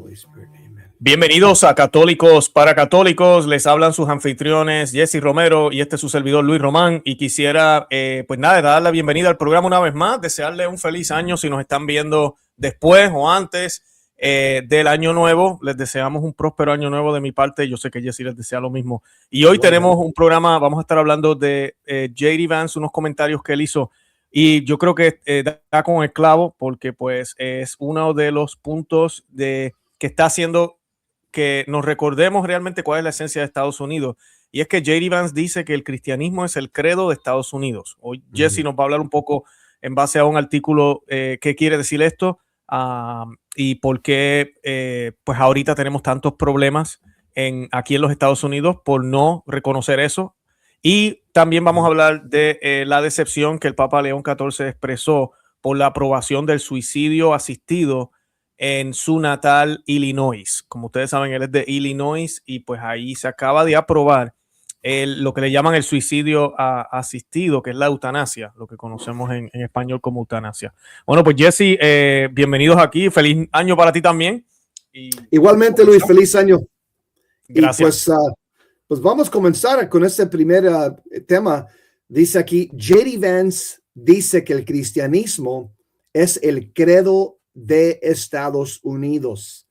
Holy Spirit, amen. Bienvenidos a Católicos para Católicos. Les hablan sus anfitriones Jesse Romero y este es su servidor Luis Román. Y quisiera, dar la bienvenida al programa una vez más, desearle un feliz año si nos están viendo después o antes del año nuevo. Les deseamos un próspero año nuevo de mi parte. Yo sé que Jesse les desea lo mismo. Y hoy tenemos un programa, vamos a estar hablando de J.D. Vance, unos comentarios que él hizo. Y yo creo que da con el clavo porque pues es uno de los puntos que está haciendo que nos recordemos realmente cuál es la esencia de Estados Unidos. Y es que J.D. Vance dice que el cristianismo es el credo de Estados Unidos. Hoy Jesse nos va a hablar un poco en base a un artículo qué quiere decir esto y por qué pues ahorita tenemos tantos problemas aquí en los Estados Unidos por no reconocer eso. Y también vamos a hablar de la decepción que el Papa León XIV expresó por la aprobación del suicidio asistido en su natal Illinois. Como ustedes saben, él es de Illinois y pues ahí se acaba de aprobar lo que le llaman el suicidio asistido, que es la eutanasia, lo que conocemos en español como eutanasia. Bueno, pues Jesse, bienvenidos aquí. Feliz año para ti también. Igualmente, Luis, feliz año. Gracias. Y pues vamos a comenzar con este primer tema. Dice aquí, J.D. Vance dice que el cristianismo es el credo de Estados Unidos.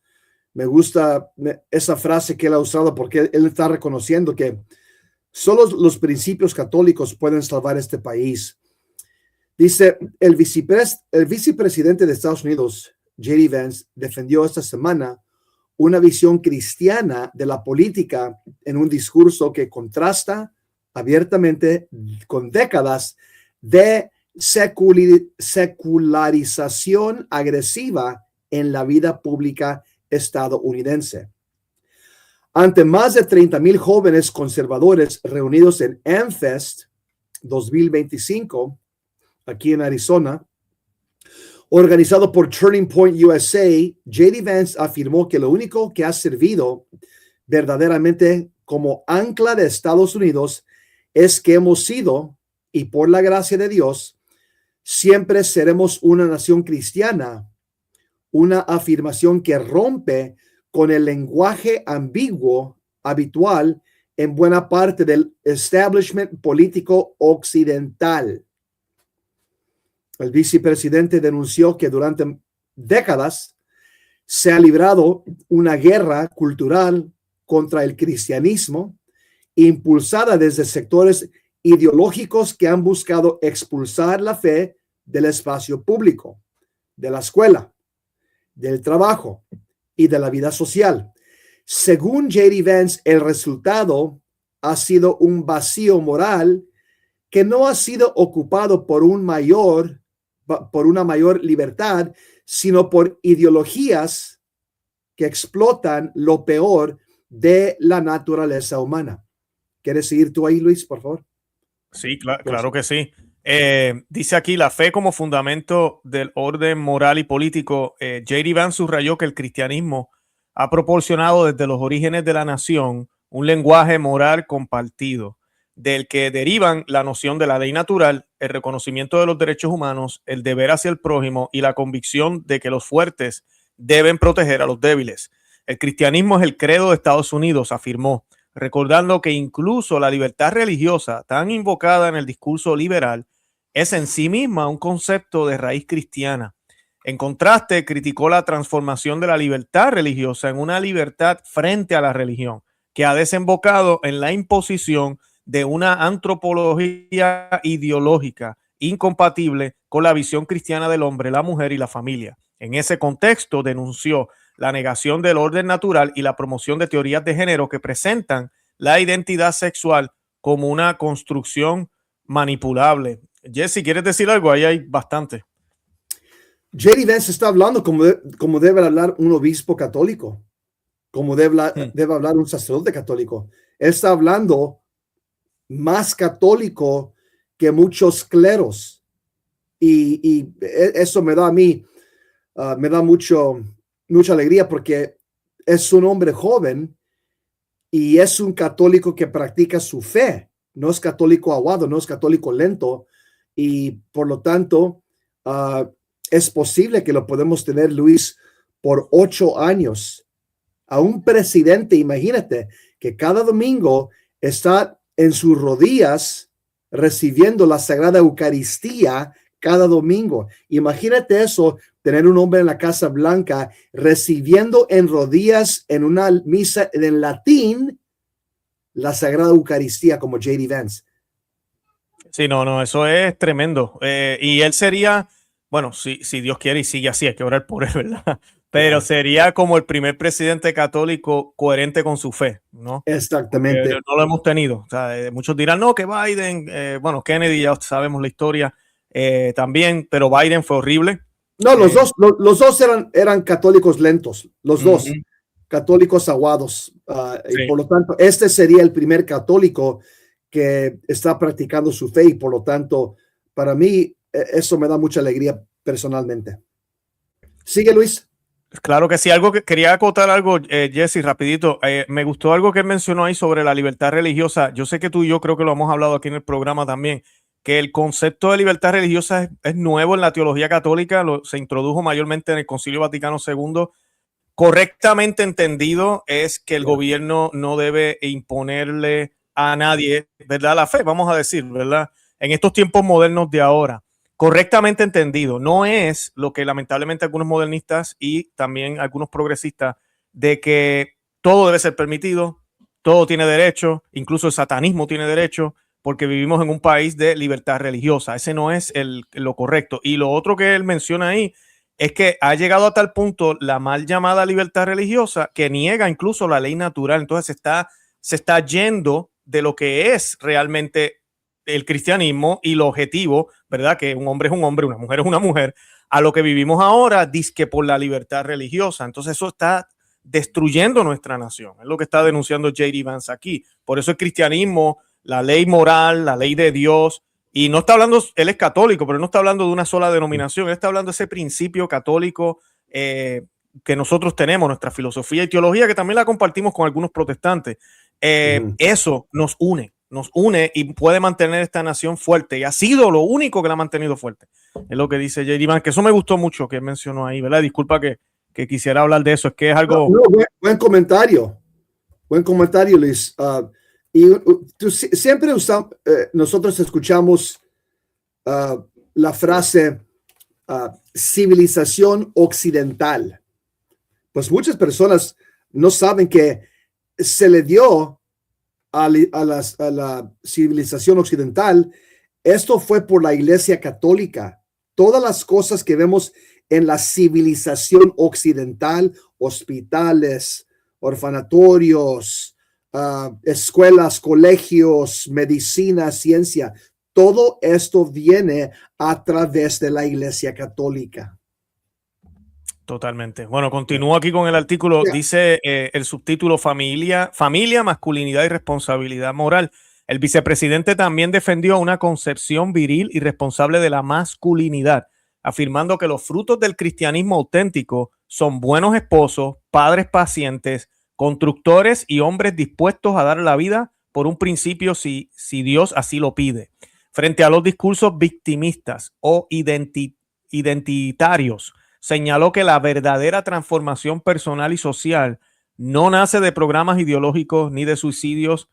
Me gusta esa frase que él ha usado porque él está reconociendo que solo los principios católicos pueden salvar este país. Dice, el vicepresidente de Estados Unidos, J.D. Vance, defendió esta semana una visión cristiana de la política en un discurso que contrasta abiertamente con décadas de secularización agresiva en la vida pública estadounidense. Ante más de 30,000 jóvenes conservadores reunidos en AmFest 2025, aquí en Arizona, organizado por Turning Point USA, J.D. Vance afirmó que lo único que ha servido verdaderamente como ancla de Estados Unidos es que hemos sido, y por la gracia de Dios, siempre seremos una nación cristiana, una afirmación que rompe con el lenguaje ambiguo habitual en buena parte del establishment político occidental. El vicepresidente denunció que durante décadas se ha librado una guerra cultural contra el cristianismo, impulsada desde sectores ideológicos que han buscado expulsar la fe del espacio público, de la escuela, del trabajo y de la vida social. Según J.D. Vance, el resultado ha sido un vacío moral que no ha sido ocupado por una mayor libertad, sino por ideologías que explotan lo peor de la naturaleza humana. ¿Quieres seguir tú ahí, Luis, por favor? Sí, claro que sí. Dice aquí, la fe como fundamento del orden moral y político. J.D. Vance subrayó que el cristianismo ha proporcionado desde los orígenes de la nación un lenguaje moral compartido, del que derivan la noción de la ley natural, el reconocimiento de los derechos humanos, el deber hacia el prójimo y la convicción de que los fuertes deben proteger a los débiles. El cristianismo es el credo de Estados Unidos, afirmó, recordando que incluso la libertad religiosa, tan invocada en el discurso liberal, es en sí misma un concepto de raíz cristiana. En contraste, criticó la transformación de la libertad religiosa en una libertad frente a la religión, que ha desembocado en la imposición de una antropología ideológica incompatible con la visión cristiana del hombre, la mujer y la familia. En ese contexto denunció la negación del orden natural y la promoción de teorías de género que presentan la identidad sexual como una construcción manipulable. Jesse, ¿quieres decir algo? Ahí hay bastante. J.D. Vance está hablando como debe hablar un obispo católico, como debe hablar un sacerdote católico. Él está hablando más católico que muchos cleros. Y eso me da a mí, me da mucha alegría porque es un hombre joven y es un católico que practica su fe. No es católico aguado, no es católico lento. Y por lo tanto, es posible que lo podemos tener, Luis, por 8 años a un presidente, imagínate, que cada domingo está en sus rodillas recibiendo la Sagrada Eucaristía cada domingo. Imagínate eso, tener un hombre en la Casa Blanca recibiendo en rodillas en una misa en latín la Sagrada Eucaristía como J.D. Vance. Sí, no, eso es tremendo. Y él sería, bueno, si Dios quiere y sigue así, hay que orar por él, ¿verdad? Pero sería como el primer presidente católico coherente con su fe, ¿no? Exactamente. Porque no lo hemos tenido. O sea, muchos dirán, no, que Biden, bueno, Kennedy, ya sabemos la historia también, pero Biden fue horrible. No, los dos eran católicos lentos, los dos católicos aguados. Sí. Y por lo tanto, este sería el primer católico que está practicando su fe y por lo tanto, para mí, eso me da mucha alegría personalmente. ¿Sigue, Luis? Claro que sí, algo que quería acotar algo, Jesse, rapidito. Me gustó algo que él mencionó ahí sobre la libertad religiosa. Yo sé que tú y yo creo que lo hemos hablado aquí en el programa también, que el concepto de libertad religiosa es nuevo en la teología católica, se introdujo mayormente en el Concilio Vaticano II. Correctamente entendido es que el gobierno no debe imponerle a nadie, ¿verdad? La fe, vamos a decir, ¿verdad? En estos tiempos modernos de ahora. Correctamente entendido, no es lo que lamentablemente algunos modernistas y también algunos progresistas de que todo debe ser permitido, todo tiene derecho, incluso el satanismo tiene derecho, porque vivimos en un país de libertad religiosa. Ese no es lo correcto. Y lo otro que él menciona ahí es que ha llegado a tal punto la mal llamada libertad religiosa que niega incluso la ley natural. Entonces se está yendo de lo que es realmente el cristianismo y lo objetivo, ¿verdad? Que un hombre es un hombre, una mujer es una mujer, a lo que vivimos ahora, dizque por la libertad religiosa. Entonces eso está destruyendo nuestra nación. Es lo que está denunciando J.D. Vance aquí. Por eso el cristianismo, la ley moral, la ley de Dios, y no está hablando, él es católico, pero no está hablando de una sola denominación, él está hablando de ese principio católico que nosotros tenemos, nuestra filosofía y teología, que también la compartimos con algunos protestantes. Eso nos une y puede mantener esta nación fuerte y ha sido lo único que la ha mantenido fuerte. Es lo que dice J.D. Vance, que eso me gustó mucho que él mencionó ahí, ¿verdad? Disculpa que quisiera hablar de eso, es que es algo... Buen comentario, Luis. Y siempre nosotros escuchamos la frase civilización occidental. Pues muchas personas no saben que se le dio a la civilización occidental. Esto fue por la Iglesia Católica. Todas las cosas que vemos en la civilización occidental, hospitales, orfanatorios, escuelas, colegios, medicina, ciencia, todo esto viene a través de la Iglesia Católica. Totalmente. Bueno, continúo aquí con el artículo. Dice el subtítulo familia, masculinidad y responsabilidad moral. El vicepresidente también defendió una concepción viril y responsable de la masculinidad, afirmando que los frutos del cristianismo auténtico son buenos esposos, padres pacientes, constructores y hombres dispuestos a dar la vida por un principio si Dios así lo pide. Frente a los discursos victimistas o identitarios, señaló que la verdadera transformación personal y social no nace de programas ideológicos ni de subsidios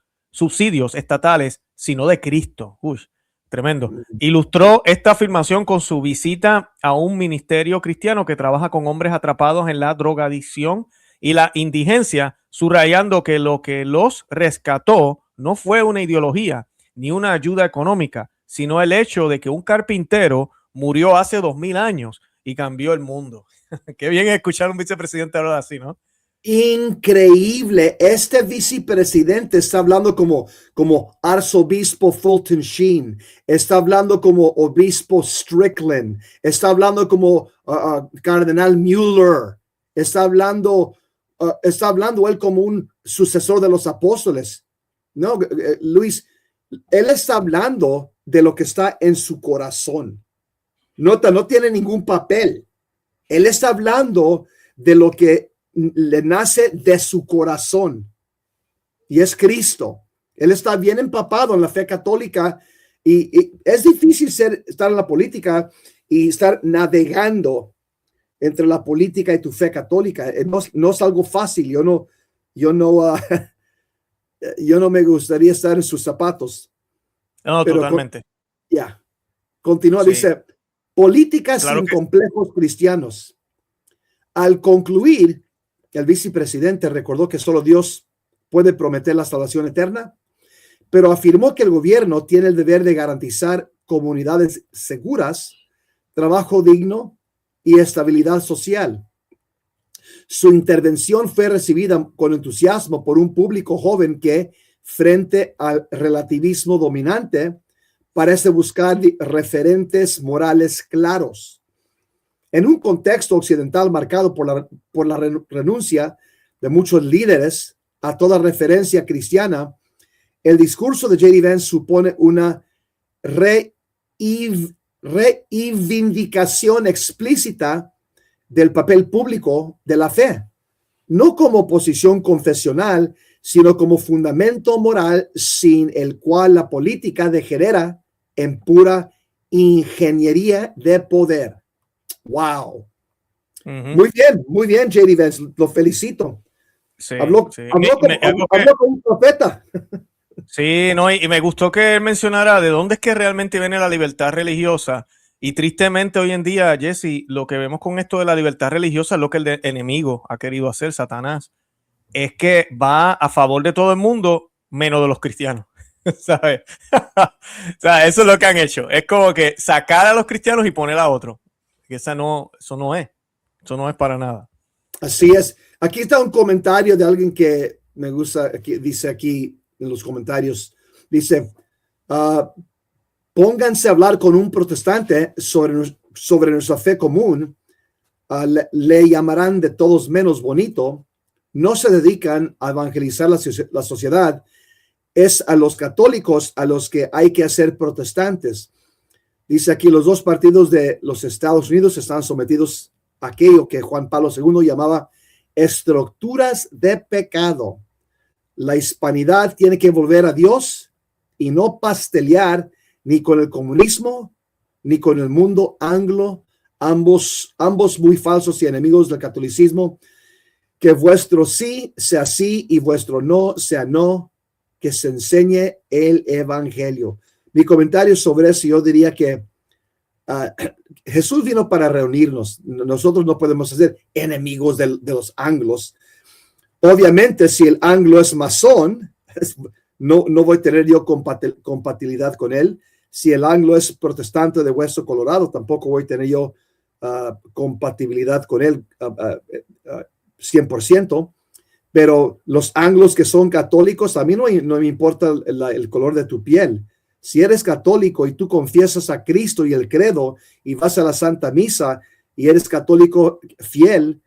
estatales, sino de Cristo. Uy, tremendo. Ilustró esta afirmación con su visita a un ministerio cristiano que trabaja con hombres atrapados en la drogadicción y la indigencia, subrayando que lo que los rescató no fue una ideología ni una ayuda económica, sino el hecho de que un carpintero murió hace 2000 años y cambió el mundo. Qué bien escuchar a un vicepresidente hablar así, ¿no? Increíble. Este vicepresidente está hablando como arzobispo Fulton Sheen, está hablando como obispo Strickland, está hablando como cardenal Mueller, está hablando él como un sucesor de los apóstoles. No, Luis, él está hablando de lo que está en su corazón. Nota, no tiene ningún papel. Él está hablando de lo que le nace de su corazón y es Cristo. Él está bien empapado en la fe católica y es difícil estar en la política y estar navegando entre la política y tu fe católica. No es algo fácil. Yo no me gustaría estar en sus zapatos. No, pero totalmente. Ya. Continúa, sí. Dice, política sin complejos cristianos. Al concluir, el vicepresidente recordó que solo Dios puede prometer la salvación eterna, pero afirmó que el gobierno tiene el deber de garantizar comunidades seguras, trabajo digno y estabilidad social. Su intervención fue recibida con entusiasmo por un público joven que, frente al relativismo dominante, parece buscar referentes morales claros. En un contexto occidental marcado por la renuncia de muchos líderes a toda referencia cristiana, el discurso de J.D. Vance supone una reivindicación explícita del papel público de la fe, no como posición confesional, sino como fundamento moral sin el cual la política degenera en pura ingeniería de poder. ¡Wow! Muy bien, J.D. Vance, lo felicito. Sí, habló con un profeta. Sí, no, y me gustó que él mencionara de dónde es que realmente viene la libertad religiosa. Y tristemente hoy en día, Jesse, lo que vemos con esto de la libertad religiosa es lo que el enemigo ha querido hacer, Satanás, es que va a favor de todo el mundo, menos de los cristianos. ¿Sabes? O sea, eso es lo que han hecho. Es como que sacar a los cristianos y poner a otros. Eso no es para nada. Así es. Aquí está un comentario de alguien que me gusta, que dice aquí en los comentarios, dice, pónganse a hablar con un protestante sobre nuestra fe común, le llamarán de todos menos bonito, no se dedican a evangelizar la sociedad, es a los católicos a los que hay que hacer protestantes. Dice aquí, los dos partidos de los Estados Unidos están sometidos a aquello que Juan Pablo II llamaba estructuras de pecado. La hispanidad tiene que volver a Dios y no pastelear ni con el comunismo ni con el mundo anglo, ambos muy falsos y enemigos del catolicismo. Que vuestro sí sea sí y vuestro no sea no, que se enseñe el evangelio. Mi comentario sobre eso, yo diría que Jesús vino para reunirnos. Nosotros no podemos ser enemigos de los anglos. Obviamente, si el anglo es masón, no voy a tener yo compatibilidad con él. Si el anglo es protestante de Hueso Colorado, tampoco voy a tener yo compatibilidad con él 100%. Pero los anglos que son católicos, a mí no me importa el color de tu piel. Si eres católico y tú confiesas a Cristo y el credo y vas a la Santa Misa y eres católico fiel,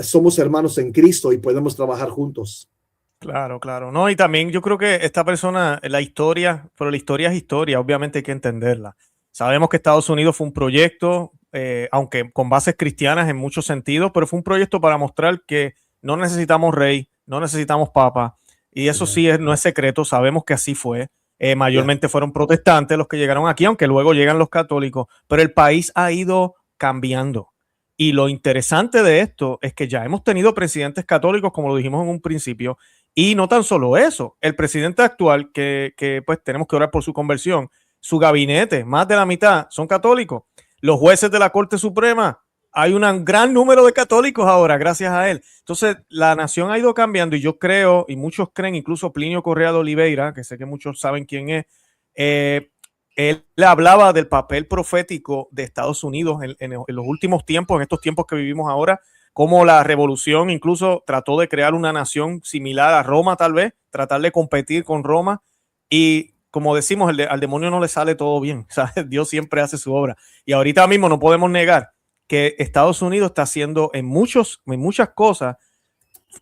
somos hermanos en Cristo y podemos trabajar juntos. Claro. No, y también yo creo que esta persona, la historia es historia, obviamente hay que entenderla. Sabemos que Estados Unidos fue un proyecto, aunque con bases cristianas en muchos sentidos, pero fue un proyecto para mostrar que no necesitamos rey, no necesitamos papa, y eso sí no es secreto, sabemos que así fue. Mayormente fueron protestantes los que llegaron aquí, aunque luego llegan los católicos, pero el país ha ido cambiando. Y lo interesante de esto es que ya hemos tenido presidentes católicos, como lo dijimos en un principio, y no tan solo eso, el presidente actual, que pues tenemos que orar por su conversión, su gabinete, más de la mitad son católicos. Los jueces de la Corte Suprema, hay un gran número de católicos ahora, gracias a él. Entonces, la nación ha ido cambiando y yo creo, y muchos creen, incluso Plinio Correa de Oliveira, que sé que muchos saben quién es, él le hablaba del papel profético de Estados Unidos en los últimos tiempos, en estos tiempos que vivimos ahora, como la revolución incluso trató de crear una nación similar a Roma, tal vez, tratar de competir con Roma. Y como decimos, al demonio no le sale todo bien, ¿sabes? Dios siempre hace su obra. Y ahorita mismo no podemos negar que Estados Unidos está haciendo en muchas cosas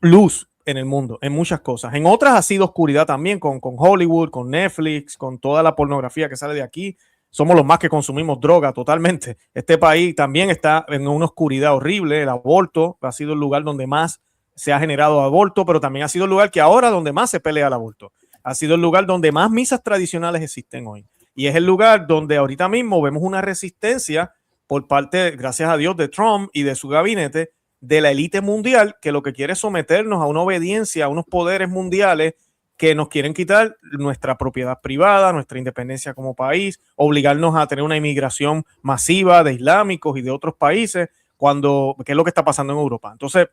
luz en el mundo, en muchas cosas. En otras ha sido oscuridad también, con Hollywood, con Netflix, con toda la pornografía que sale de aquí. Somos los más que consumimos droga totalmente. Este país también está en una oscuridad horrible. El aborto ha sido el lugar donde más se ha generado aborto, pero también ha sido el lugar que ahora donde más se pelea el aborto. Ha sido el lugar donde más misas tradicionales existen hoy. Y es el lugar donde ahorita mismo vemos una resistencia por parte, gracias a Dios, de Trump y de su gabinete, de la élite mundial, que lo que quiere es someternos a una obediencia, a unos poderes mundiales que nos quieren quitar nuestra propiedad privada, nuestra independencia como país, obligarnos a tener una inmigración masiva de islámicos y de otros países, que es lo que está pasando en Europa. Entonces,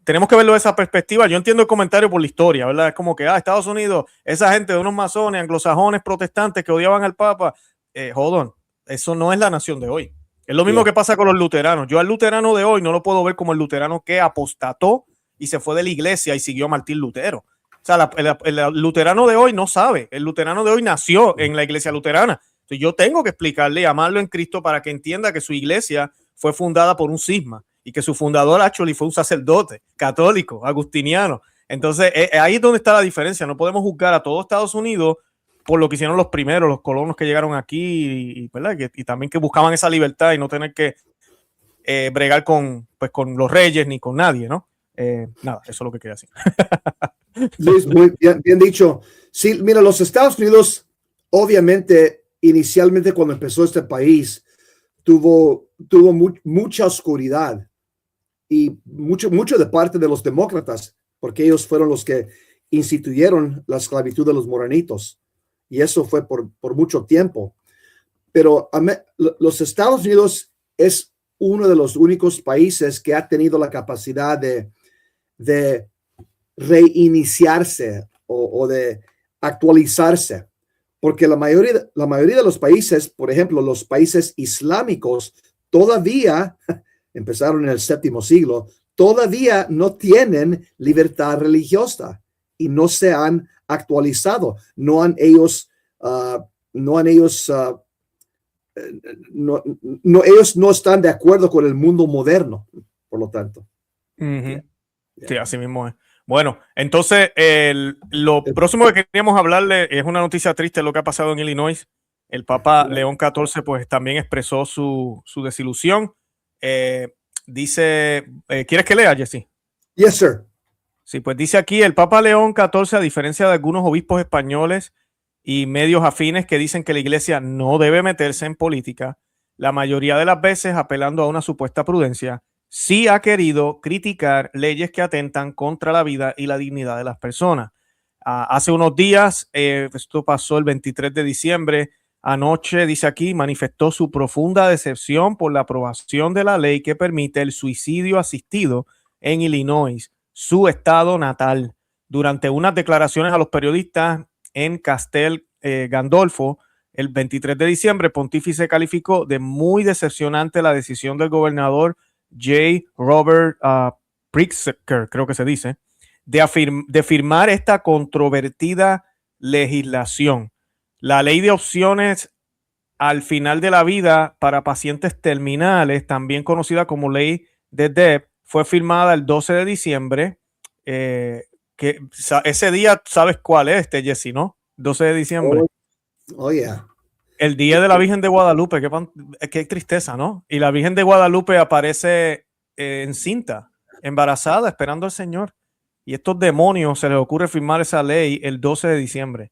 tenemos que verlo de esa perspectiva. Yo entiendo el comentario por la historia, ¿verdad? Es como que, Estados Unidos, esa gente de unos masones, anglosajones, protestantes que odiaban al Papa, hold on, eso no es la nación de hoy. Es lo mismo que pasa con los luteranos. Yo al luterano de hoy no lo puedo ver como el luterano que apostató y se fue de la iglesia y siguió a Martín Lutero. O sea, el luterano de hoy no sabe. El luterano de hoy nació en la iglesia luterana. Entonces yo tengo que explicarle y amarlo en Cristo para que entienda que su iglesia fue fundada por un cisma y que su fundador actually fue un sacerdote católico, agustiniano. Entonces ahí es donde está la diferencia. No podemos juzgar a todo Estados Unidos por lo que hicieron los primeros, los colonos que llegaron aquí, ¿verdad? Y también que buscaban esa libertad y no tener que bregar con los reyes ni con nadie, ¿no? Nada, eso es lo que quería decir. Luis, muy bien dicho. Sí, mira, los Estados Unidos, obviamente, inicialmente cuando empezó este país, tuvo mucha oscuridad y mucho de parte de los demócratas, porque ellos fueron los que instituyeron la esclavitud de los morenitos. Y eso fue por mucho tiempo. Pero los Estados Unidos es uno de los únicos países que ha tenido la capacidad de reiniciarse o de actualizarse. Porque la mayoría de los países, por ejemplo, los países islámicos, todavía, empezaron en el 7º siglo, todavía no tienen libertad religiosa y no se han actualizado. Ellos no están de acuerdo con el mundo moderno, por lo tanto. Sí, así mismo es. Bueno, entonces lo próximo que queríamos hablarle es una noticia triste, lo que ha pasado en Illinois. El Papa León XIV pues también expresó su desilusión. Dice, ¿quieres que lea, Jesse? Yes, sir. Sí, pues dice aquí, el Papa León XIV, a diferencia de algunos obispos españoles y medios afines que dicen que la iglesia no debe meterse en política, la mayoría de las veces apelando a una supuesta prudencia, sí ha querido criticar leyes que atentan contra la vida y la dignidad de las personas. Hace unos días, esto pasó el 23 de diciembre, anoche, dice aquí, manifestó su profunda decepción por la aprobación de la ley que permite el suicidio asistido en Illinois, su estado natal. Durante unas declaraciones a los periodistas en Castel Gandolfo, el 23 de diciembre, Pontífice calificó de muy decepcionante la decisión del gobernador J. Robert Pritzker, creo que se dice, de firmar esta controvertida legislación. La ley de opciones al final de la vida para pacientes terminales, también conocida como ley de DEP, fue firmada el 12 de diciembre. Que ese día, ¿sabes cuál es, Jesse, no? 12 de diciembre. Yeah. El día de la Virgen de Guadalupe, qué tristeza, ¿no? Y la Virgen de Guadalupe aparece encinta, embarazada, esperando al Señor. Y estos demonios se les ocurre firmar esa ley el 12 de diciembre.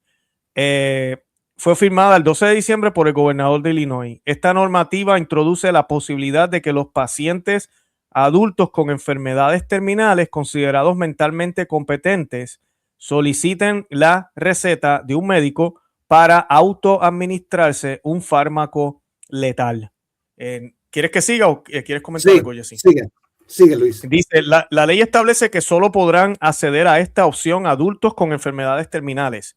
Fue firmada el 12 de diciembre por el gobernador de Illinois. Esta normativa introduce la posibilidad de que los pacientes adultos con enfermedades terminales considerados mentalmente competentes soliciten la receta de un médico para autoadministrarse un fármaco letal. ¿Quieres que siga o quieres comentar algo, Jessy? Sigue, Luis. Dice, la ley establece que solo podrán acceder a esta opción adultos con enfermedades terminales,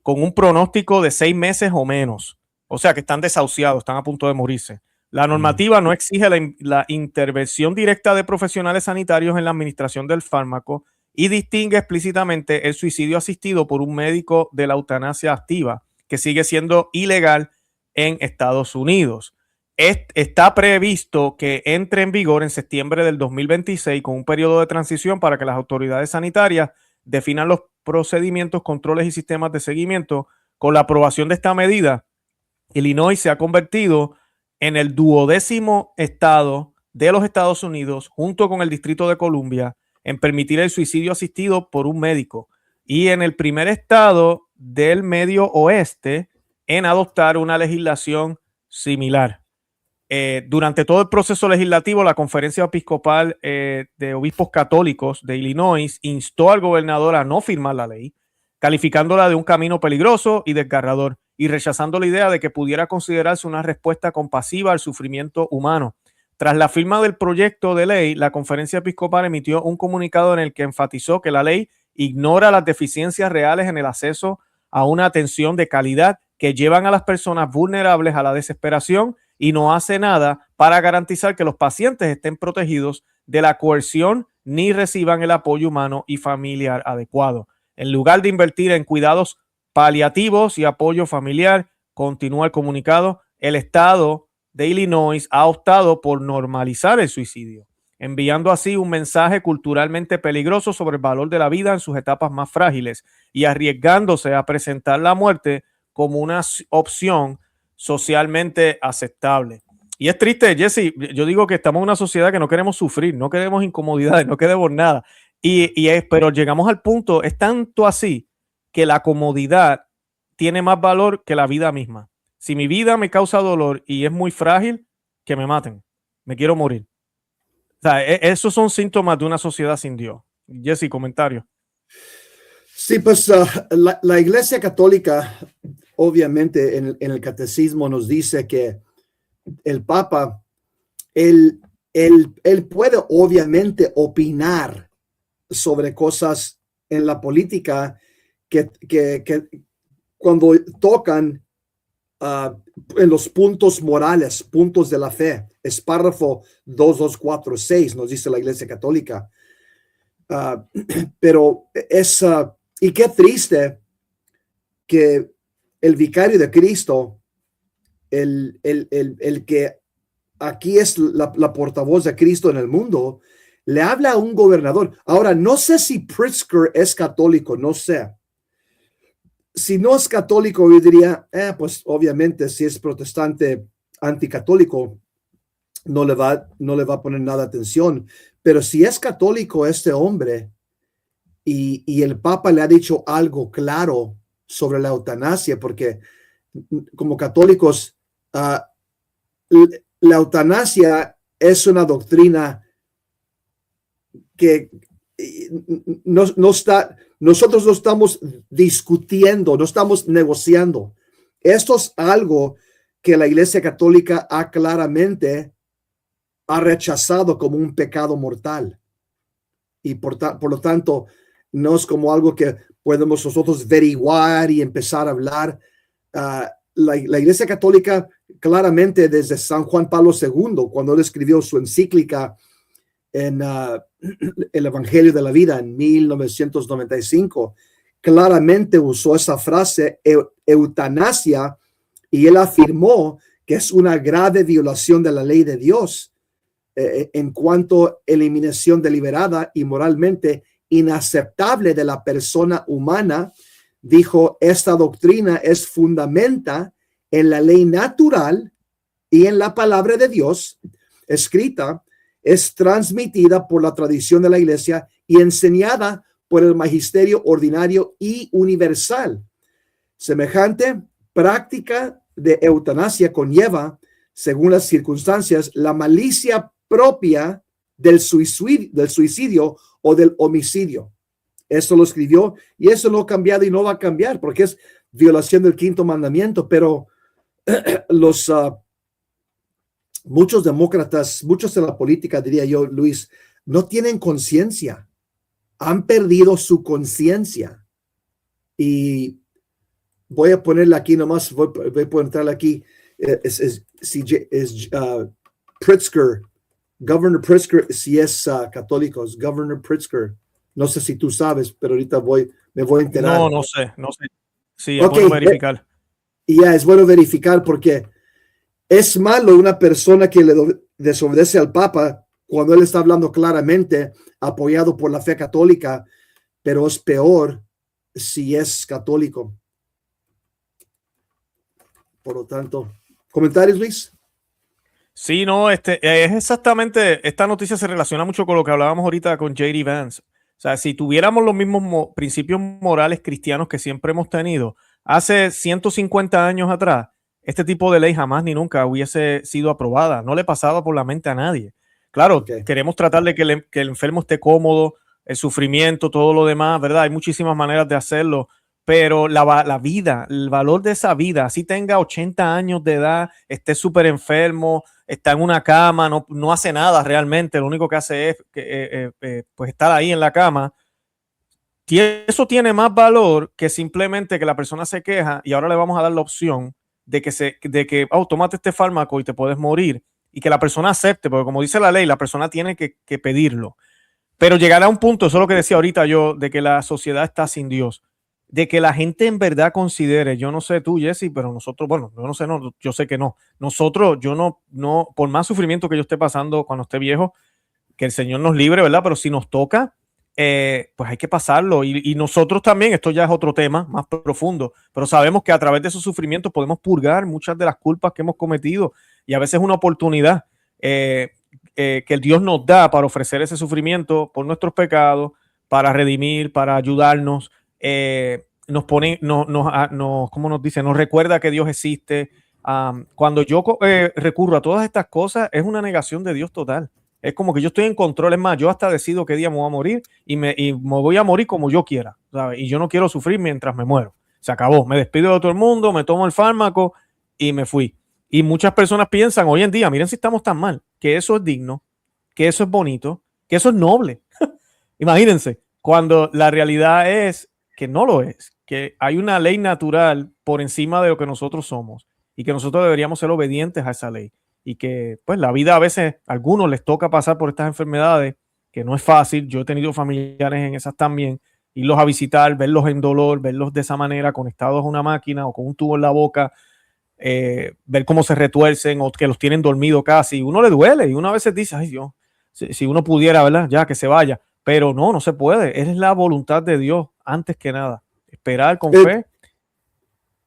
con un pronóstico de 6 meses o menos. O sea, que están desahuciados, están a punto de morirse. La normativa no exige la intervención directa de profesionales sanitarios en la administración del fármaco y distingue explícitamente el suicidio asistido por un médico de la eutanasia activa, que sigue siendo ilegal en Estados Unidos. Está previsto que entre en vigor en septiembre del 2026 con un periodo de transición para que las autoridades sanitarias definan los procedimientos, controles y sistemas de seguimiento. Con la aprobación de esta medida, Illinois se ha convertido en el 12º estado de los Estados Unidos, junto con el Distrito de Columbia, en permitir el suicidio asistido por un médico y en el primer estado del Medio Oeste en adoptar una legislación similar. durante todo el proceso legislativo, la Conferencia Episcopal de Obispos Católicos de Illinois instó al gobernador a no firmar la ley, calificándola de un camino peligroso y desgarrador, y rechazando la idea de que pudiera considerarse una respuesta compasiva al sufrimiento humano. Tras la firma del proyecto de ley, la Conferencia Episcopal emitió un comunicado en el que enfatizó que la ley ignora las deficiencias reales en el acceso a una atención de calidad que llevan a las personas vulnerables a la desesperación y no hace nada para garantizar que los pacientes estén protegidos de la coerción ni reciban el apoyo humano y familiar adecuado. En lugar de invertir en cuidados paliativos y apoyo familiar, continúa el comunicado, el Estado de Illinois ha optado por normalizar el suicidio, enviando así un mensaje culturalmente peligroso sobre el valor de la vida en sus etapas más frágiles y arriesgándose a presentar la muerte como una opción socialmente aceptable. Y es triste, Jesse, yo digo que estamos en una sociedad que no queremos sufrir, no queremos incomodidades, no queremos nada. Pero llegamos al punto, es tanto así que la comodidad tiene más valor que la vida misma. Si mi vida me causa dolor y es muy frágil, que me maten. Me quiero morir. O sea, esos son síntomas de una sociedad sin Dios. Jesse, comentario. Sí, pues la Iglesia Católica, obviamente, en el catecismo nos dice que el Papa, él puede obviamente opinar sobre cosas en la política que cuando tocan en los puntos morales, puntos de la fe. Es párrafo 2246, nos dice la Iglesia Católica. Pero es, y qué triste que el vicario de Cristo, el que aquí es la portavoz de Cristo en el mundo, le habla a un gobernador. Ahora, no sé si Pritzker es católico, no sé. Si no es católico, yo diría, pues obviamente si es protestante anticatólico, no le va a poner nada de atención. Pero si es católico este hombre y el Papa le ha dicho algo claro sobre la eutanasia, porque como católicos, la eutanasia es una doctrina que no está, nosotros no estamos discutiendo, no estamos negociando. Esto es algo que la Iglesia Católica claramente ha rechazado como un pecado mortal. Y por lo tanto, no es como algo que podemos nosotros averiguar y empezar a hablar. La Iglesia Católica claramente desde San Juan Pablo II, cuando él escribió su encíclica en el Evangelio de la Vida en 1995, claramente usó esa frase eutanasia y él afirmó que es una grave violación de la ley de Dios en cuanto a eliminación deliberada y moralmente inaceptable de la persona humana. Dijo, esta doctrina es fundamental en la ley natural y en la palabra de Dios escrita, es transmitida por la tradición de la Iglesia y enseñada por el magisterio ordinario y universal. Semejante práctica de eutanasia conlleva, según las circunstancias, la malicia propia del suicidio o del homicidio. Eso lo escribió y eso no ha cambiado y no va a cambiar porque es violación del quinto mandamiento, pero muchos demócratas, muchos de la política, diría yo, Luis, no tienen conciencia, han perdido su conciencia. Y voy a ponerla aquí nomás, voy a entrar aquí, Pritzker, Governor Pritzker, si es católico, es Governor Pritzker. No sé si tú sabes, pero ahorita me voy a enterar. No sé. Sí, es bueno verificar. Y ya es bueno verificar porque es malo una persona que le desobedece al Papa cuando él está hablando claramente, apoyado por la fe católica, pero es peor si es católico. Por lo tanto, ¿comentarios, Luis? Sí, no, es exactamente, esta noticia se relaciona mucho con lo que hablábamos ahorita con J.D. Vance. O sea, si tuviéramos los mismos principios morales cristianos que siempre hemos tenido, hace 150 años atrás, este tipo de ley jamás ni nunca hubiese sido aprobada. No le pasaba por la mente a nadie. Claro, queremos tratar de que el enfermo esté cómodo, el sufrimiento, todo lo demás, ¿verdad? Hay muchísimas maneras de hacerlo, pero la vida, el valor de esa vida, así tenga 80 años de edad, esté súper enfermo, está en una cama, no hace nada realmente, lo único que hace es pues estar ahí en la cama. Y eso tiene más valor que simplemente que la persona se queja y ahora le vamos a dar la opción de que tómate este fármaco y te puedes morir, y que la persona acepte, porque como dice la ley, la persona tiene que pedirlo. Pero llegará a un punto, eso es lo que decía ahorita yo, de que la sociedad está sin Dios, de que la gente en verdad considere, yo no sé tú, Jesse, pero nosotros, bueno, yo no sé, no, yo sé que no. Nosotros, yo no, por más sufrimiento que yo esté pasando cuando esté viejo, que el Señor nos libre, ¿verdad? Pero si nos toca, pues hay que pasarlo. Y nosotros también, esto ya es otro tema más profundo, pero sabemos que a través de esos sufrimientos podemos purgar muchas de las culpas que hemos cometido, y a veces es una oportunidad que el Dios nos da para ofrecer ese sufrimiento por nuestros pecados, para redimir, para ayudarnos. Nos pone, ¿cómo nos dice? Nos recuerda que Dios existe. Cuando yo recurro a todas estas cosas, es una negación de Dios total. Es como que yo estoy en control. Es más, yo hasta decido qué día me voy a morir, y me voy a morir como yo quiera, ¿sabes? Y yo no quiero sufrir mientras me muero. Se acabó. Me despido de todo el mundo, me tomo el fármaco y me fui. Y muchas personas piensan hoy en día, miren si estamos tan mal, que eso es digno, que eso es bonito, que eso es noble. Imagínense, cuando la realidad es que no lo es, que hay una ley natural por encima de lo que nosotros somos, y que nosotros deberíamos ser obedientes a esa ley. Y que pues la vida a veces a algunos les toca pasar por estas enfermedades, que no es fácil. Yo he tenido familiares en esas también, irlos a visitar, verlos en dolor, verlos de esa manera conectados a una máquina o con un tubo en la boca, ver cómo se retuercen o que los tienen dormido casi. Uno le duele y uno a veces dice, ay Dios, si uno pudiera, ¿verdad? Ya que se vaya, pero no se puede. Es la voluntad de Dios antes que nada. Esperar con fe.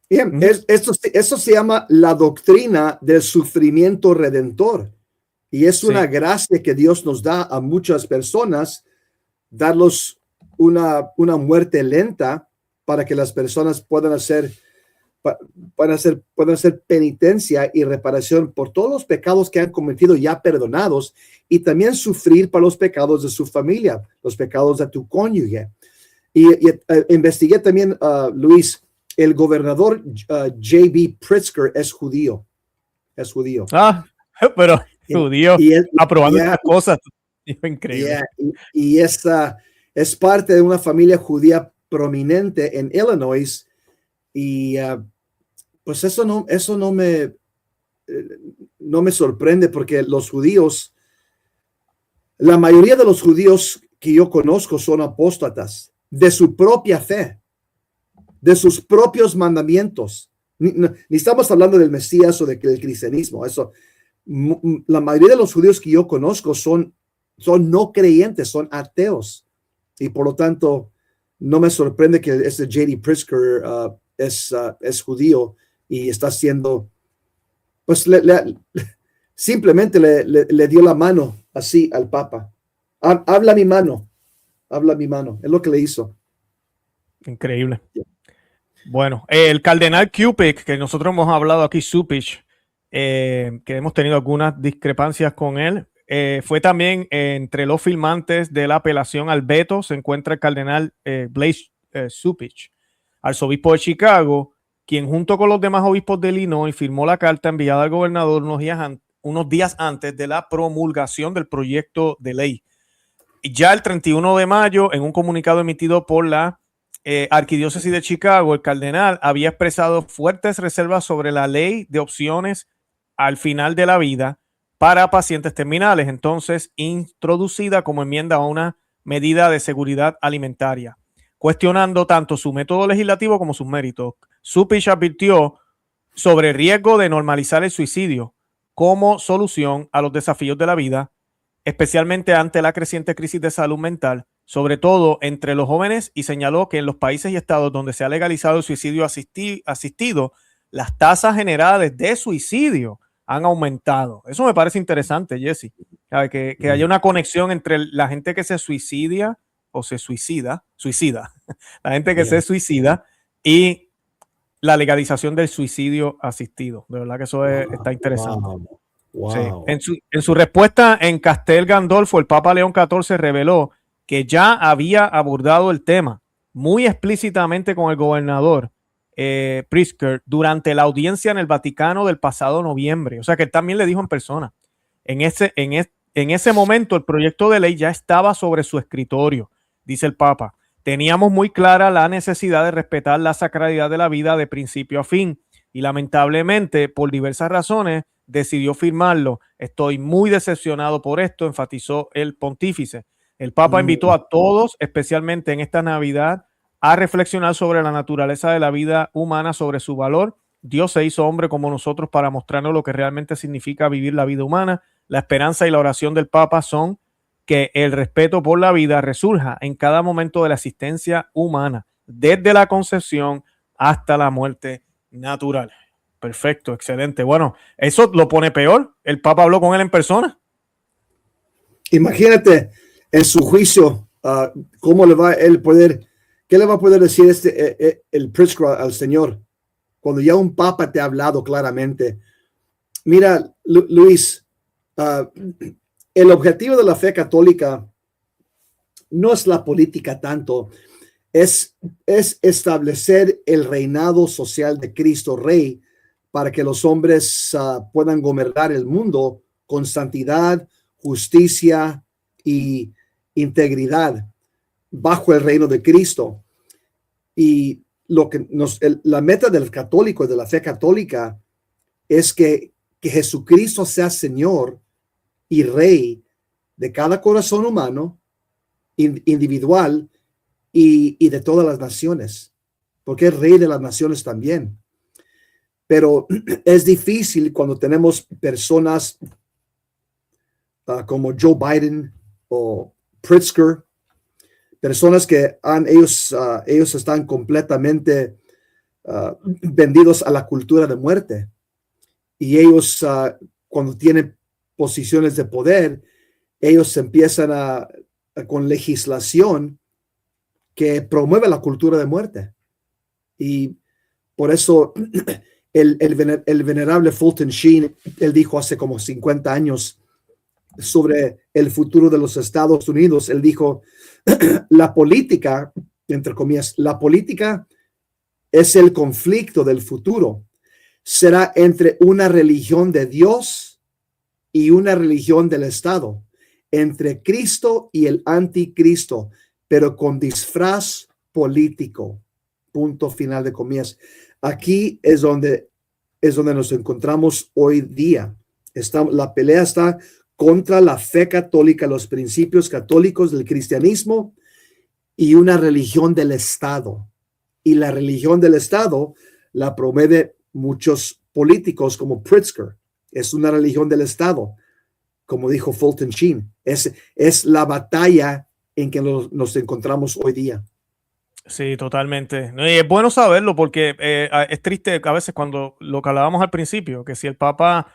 Bien, eso se llama la doctrina del sufrimiento redentor, y es una gracia que Dios nos da a muchas personas, darlos una muerte lenta para que las personas puedan hacer penitencia y reparación por todos los pecados que han cometido ya perdonados, y también sufrir para los pecados de su familia, los pecados de tu cónyuge. Y investigué también, Luis, el gobernador J.B. Pritzker es judío. Es judío. Pero judío aprobando estas cosas. Increíble. Y es parte de una familia judía prominente en Illinois. Y pues eso no me sorprende, porque los judíos, la mayoría de los judíos que yo conozco son apóstatas de su propia fe, de sus propios mandamientos. Ni estamos hablando del Mesías o del cristianismo. Eso, la mayoría de los judíos que yo conozco son no creyentes, son ateos. Y por lo tanto, no me sorprende que este J.D. Pritzker es judío y está haciendo, pues simplemente le dio la mano así al Papa. Habla mi mano, es lo que le hizo. Increíble. Bueno, el cardenal Cupich, que nosotros hemos hablado aquí, Cupich, que hemos tenido algunas discrepancias con él, fue también entre los firmantes de la apelación al veto. Se encuentra el cardenal Blase Cupich, arzobispo de Chicago, quien junto con los demás obispos de Illinois firmó la carta enviada al gobernador unos días antes de la promulgación del proyecto de ley. Y ya el 31 de mayo, en un comunicado emitido por la Arquidiócesis de Chicago, el cardenal había expresado fuertes reservas sobre la ley de opciones al final de la vida para pacientes terminales, entonces introducida como enmienda a una medida de seguridad alimentaria, cuestionando tanto su método legislativo como sus méritos. Cupich advirtió sobre el riesgo de normalizar el suicidio como solución a los desafíos de la vida, especialmente ante la creciente crisis de salud mental, sobre todo entre los jóvenes, y señaló que en los países y estados donde se ha legalizado el suicidio asistido, las tasas generales de suicidio han aumentado. Eso me parece interesante, Jesse, que haya una conexión entre la gente que se suicida o se suicida, la gente que se suicida y la legalización del suicidio asistido. De verdad que eso está interesante. Wow. Sí. En su respuesta en Castel Gandolfo, el Papa León XIV reveló que ya había abordado el tema muy explícitamente con el gobernador Pritzker durante la audiencia en el Vaticano del pasado noviembre. O sea que él también le dijo en persona. En ese momento el proyecto de ley ya estaba sobre su escritorio, dice el Papa. Teníamos muy clara la necesidad de respetar la sacralidad de la vida de principio a fin y lamentablemente por diversas razones decidió firmarlo. Estoy muy decepcionado por esto, enfatizó el pontífice. El Papa invitó a todos, especialmente en esta Navidad, a reflexionar sobre la naturaleza de la vida humana, sobre su valor. Dios se hizo hombre como nosotros para mostrarnos lo que realmente significa vivir la vida humana. La esperanza y la oración del Papa son que el respeto por la vida resurja en cada momento de la existencia humana, desde la concepción hasta la muerte natural. Perfecto, excelente. Bueno, eso lo pone peor. El Papa habló con él en persona. Imagínate en su juicio, cómo le va él poder, qué le va a poder decir el Pritzker al Señor cuando ya un Papa te ha hablado claramente. Mira, Luis, el objetivo de la fe católica no es la política tanto, es establecer el reinado social de Cristo Rey para que los hombres puedan gobernar el mundo con santidad, justicia y integridad bajo el reino de Cristo. Y la meta del católico, de la fe católica, es que Jesucristo sea Señor y Rey de cada corazón humano, individual y de todas las naciones, porque es Rey de las naciones también. Pero es difícil cuando tenemos personas como Joe Biden o Pritzker, personas que ellos están completamente vendidos a la cultura de muerte. Y ellos, cuando tienen posiciones de poder, ellos empiezan con legislación que promueve la cultura de muerte. Y por eso el venerable Fulton Sheen, él dijo hace como 50 años sobre el futuro de los Estados Unidos, él dijo, la política, entre comillas, la política es el conflicto del futuro. Será entre una religión de Dios y una religión del Estado, entre Cristo y el anticristo, pero con disfraz político. Punto final de comillas. Aquí es donde nos encontramos hoy día. La pelea está contra la fe católica, los principios católicos del cristianismo y una religión del Estado. Y la religión del Estado la promueve muchos políticos como Pritzker. Es una religión del Estado, como dijo Fulton Sheen. Es la batalla en que nos encontramos hoy día. Sí, totalmente. Y es bueno saberlo porque es triste a veces cuando lo que hablábamos al principio, que si el Papa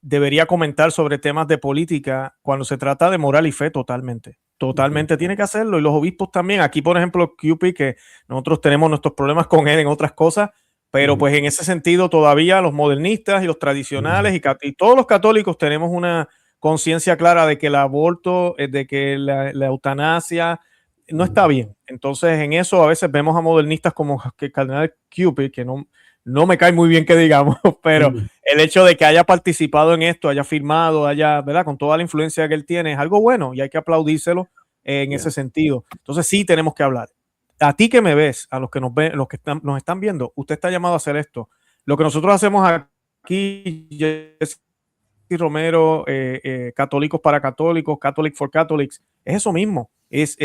debería comentar sobre temas de política cuando se trata de moral y fe, totalmente tiene que hacerlo, y los obispos también. Aquí, por ejemplo, QP, que nosotros tenemos nuestros problemas con él en otras cosas, pero pues en ese sentido todavía los modernistas y los tradicionales y todos los católicos tenemos una conciencia clara de que el aborto, de que la eutanasia no está bien. Entonces en eso a veces vemos a modernistas como el cardenal Cupid, que no me cae muy bien que digamos, pero el hecho de que haya participado en esto, haya firmado, ¿verdad? Con toda la influencia que él tiene, es algo bueno y hay que aplaudírselo en ese sentido. Entonces sí tenemos que hablar. A ti que me ves, a los que nos ven, los que nos están viendo, usted está llamado a hacer esto. Lo que nosotros hacemos aquí, Jesse Romero, Católicos para Católicos, Catholic for Catholics, es eso mismo. Es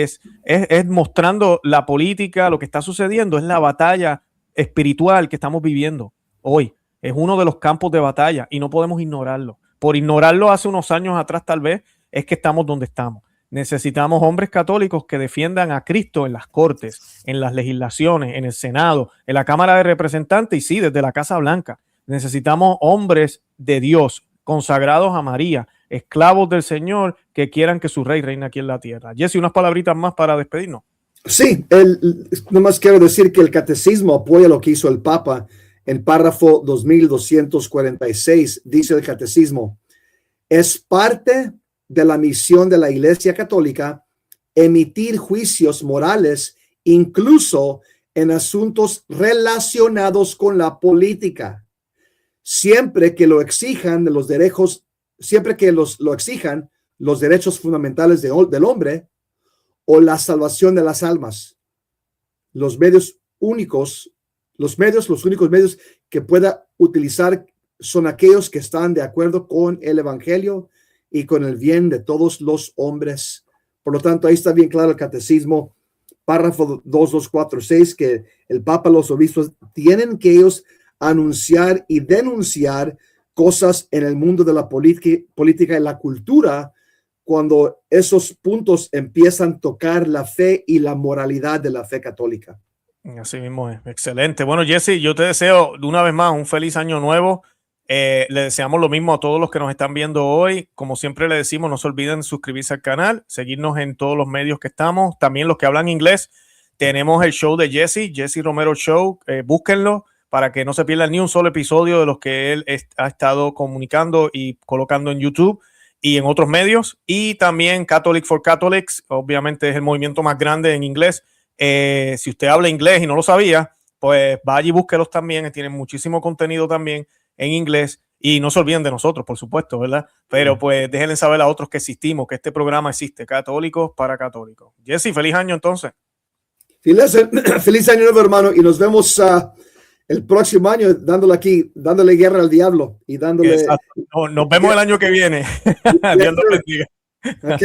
mostrando la política, lo que está sucediendo, es la batalla espiritual que estamos viviendo hoy. Es uno de los campos de batalla y no podemos ignorarlo. Por ignorarlo hace unos años atrás tal vez es que estamos donde estamos. Necesitamos hombres católicos que defiendan a Cristo en las cortes, en las legislaciones, en el Senado, en la Cámara de Representantes y sí, desde la Casa Blanca. Necesitamos hombres de Dios consagrados a María, esclavos del Señor, que quieran que su rey reine aquí en la tierra. Jesse, unas palabritas más para despedirnos. Sí, nomás quiero decir que el catecismo apoya lo que hizo el Papa en párrafo 2246. Dice el catecismo: es parte de la misión de la Iglesia Católica emitir juicios morales, incluso en asuntos relacionados con la política, siempre que lo exijan los derechos, siempre que lo exijan los derechos fundamentales del hombre o la salvación de las almas. Los únicos medios que pueda utilizar son aquellos que están de acuerdo con el evangelio y con el bien de todos los hombres. Por lo tanto, ahí está bien claro el catecismo, párrafo 2246, que el Papa, los obispos tienen que ellos anunciar y denunciar cosas en el mundo de la política y la cultura cuando esos puntos empiezan a tocar la fe y la moralidad de la fe católica. Así mismo es. Excelente. Bueno, Jesse, yo te deseo de una vez más un feliz año nuevo. Le deseamos lo mismo a todos los que nos están viendo hoy. Como siempre le decimos, no se olviden de suscribirse al canal, seguirnos en todos los medios que estamos. También los que hablan inglés, tenemos el show de Jesse Romero Show. Búsquenlo para que no se pierdan ni un solo episodio de los que él ha estado comunicando y colocando en YouTube y en otros medios. Y también Catholic for Catholics, obviamente es el movimiento más grande en inglés. Si usted habla inglés y no lo sabía, pues vaya y búsquelos también. Tienen muchísimo contenido también en inglés. Y no se olviden de nosotros, por supuesto, ¿verdad? Pero pues déjenle saber a otros que existimos, que este programa existe, Católicos para Católicos. Jesse, feliz año entonces. Feliz año nuevo, hermano, y nos vemos el próximo año dándole guerra al diablo y dándole. Nos vemos el año que viene. Dios los bendiga. Okay.